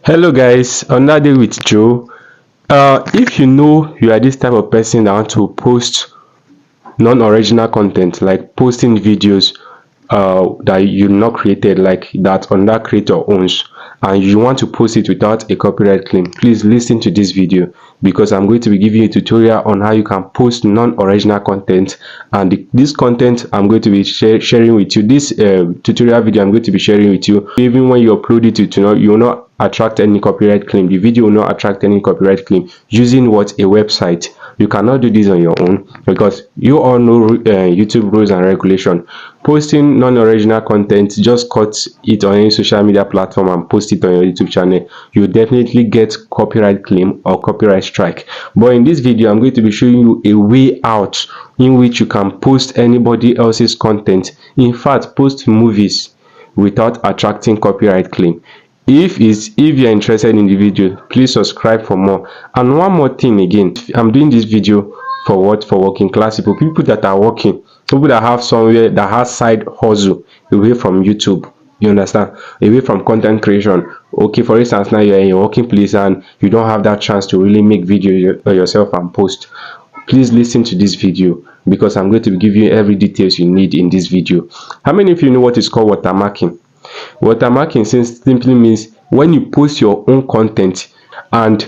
Hello guys, another day with Joe. If you know you are this type of person that want to post non-original content, like posting videos that you not created, like that another creator owns, and you want to post it without a copyright claim, please listen to this video because I'm going to be giving you a tutorial on how you can post non-original content. And this content I'm going to be sharing with you, this tutorial video I'm going to be sharing with you, even when you upload it, you will not attract any copyright claim. The video will not attract any copyright claim. Using what? A website. You cannot do this on your own because you all know YouTube rules and regulation. Posting non-original content, just cut it on any social media platform and post it on your YouTube channel, you definitely get copyright claim or copyright strike. But in this video I'm going to be showing you a way out in which you can post anybody else's content. In fact, post movies without attracting copyright claim. If you're interested in the video, please subscribe for more. And one more thing again, I'm doing this video for what? For working class people that are working, people that have somewhere that has side hustle away from YouTube. You understand? Away from content creation. Okay, for instance, now you're in your working place and you don't have that chance to really make video yourself and post. Please listen to this video because I'm going to give you every details you need in this video. How many of you know what is called watermarking? Watermarking simply means when you post your own content and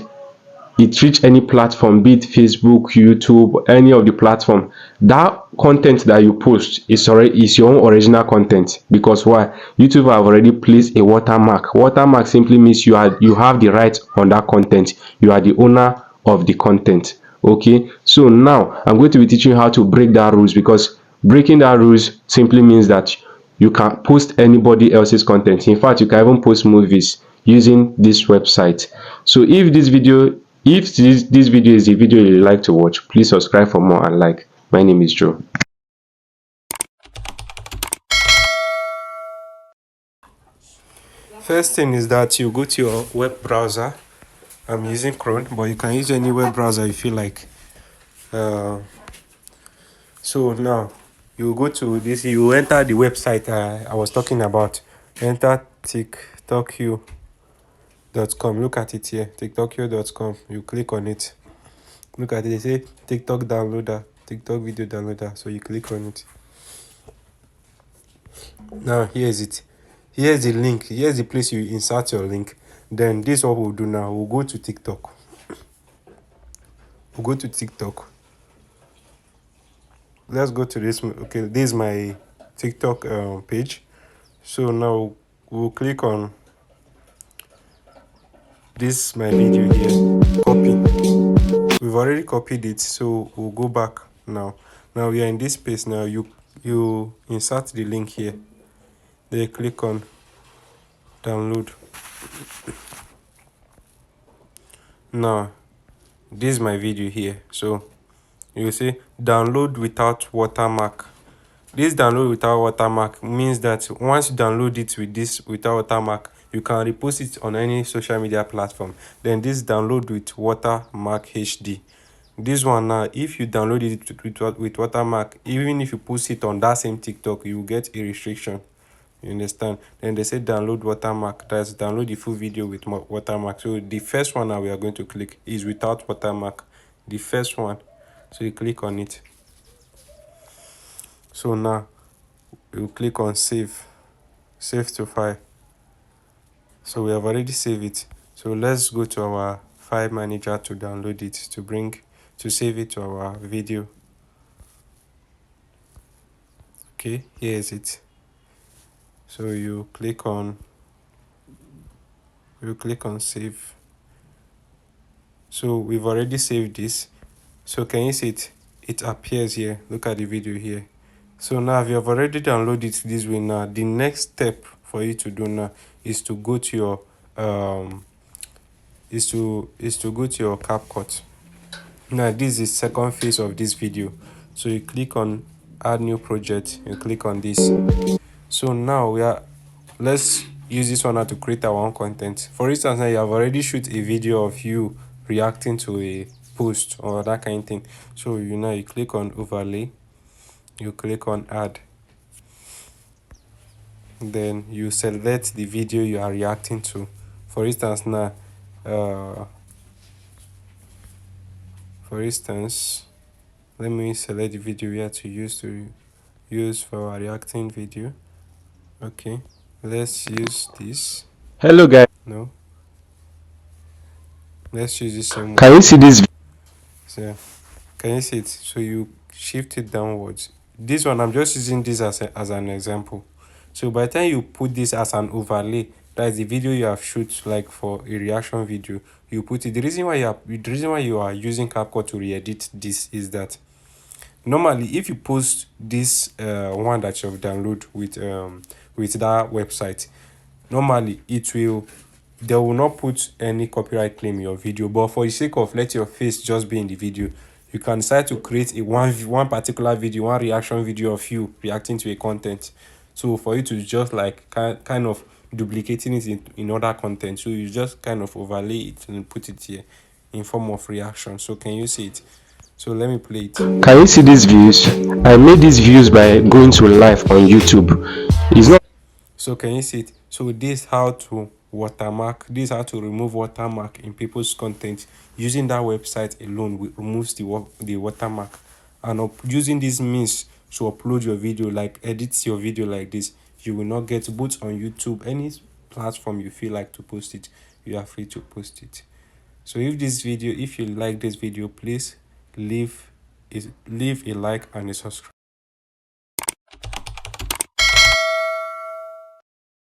it reach any platform, be it Facebook, YouTube, any of the platform, that content that you post is your own original content. Because why? YouTube have already placed a watermark. Watermark simply means you have the right on that content. You are the owner of the content. Okay, so now I'm going to be teaching you how to break that rules, because breaking that rules simply means that you can post anybody else's content. In fact, you can even post movies using this website. So if this video is the video you like to watch, please subscribe for more and like. My name is Joe. First thing is that you go to your web browser. I'm using Chrome, but you can use any web browser you feel like. So now you go to this, you enter the website I was talking about. Enter tiktokyo.com. Look at it here, tiktokyo.com. You click on it. Look at it, they say TikTok downloader, TikTok video downloader. So you click on it. Now here's it. Here's the link. Here's the place you insert your link. Then this is what we'll do now. We'll go to TikTok. We'll go to TikTok. Let's go to this. Okay, this is my TikTok page. So now we'll click on this, my video here. Copy. We've already copied it, so we'll go back now. Now we are in this space. Now you insert the link here. Then you click on download. Now this is my video here. So you say download without watermark. This download without watermark means that once you download it with this without watermark, you can repost it on any social media platform. Then this download with watermark HD. This one now, if you download it with watermark, even if you post it on that same TikTok, you will get a restriction. You understand? Then they say download watermark. That's download the full video with watermark. So the first one now we are going to click is without watermark. The first one. So you click on it. So now you click on save to file. So we have already saved it. So let's go to our file manager to download it, to save it to our video. Okay, here is it. So you click on save. So we've already saved this. So can you see it? It appears here. Look at the video here. So now if you have already downloaded it this way, now the next step for you to do now is to go to your go to your CapCut. Now this is the second phase of this video. So you click on add new project. You click on this. So now let's use this one now to create our own content. For instance, now you have already shoot a video of you reacting to a post or that kind of thing. So you click on overlay. You click on add. Then you select the video you are reacting to. For instance now, for instance, let me select the video we have to use for our reacting video. Okay, let's use this. Hello guys, No, let's use the same can one. you see this? So can you see it? So you shift it downwards. This one, I'm just using this as an example. So by the time you put this as an overlay, that is the video you have shoot like for a reaction video, you put it. The reason why you are using CapCut to re-edit this is that normally if you post this one that you have download with that website, normally they will not put any copyright claim in your video, but for the sake of let your face just be in the video, you can decide to create a one particular video, one reaction video of you reacting to a content. So for you to just like kind of duplicating it in other content, so you just kind of overlay it and put it here in form of reaction. So can you see it? So let me play it. Can you see these views? I made these views by going to live on YouTube. It's not. So can you see it? So this how to watermark, this how to remove watermark in people's content. Using that website alone removes the watermark. And using this means to upload your video, like edit your video like this, you will not get both on YouTube, any platform you feel like to post it, you are free to post it. So if you like this video, please leave a like and a subscribe.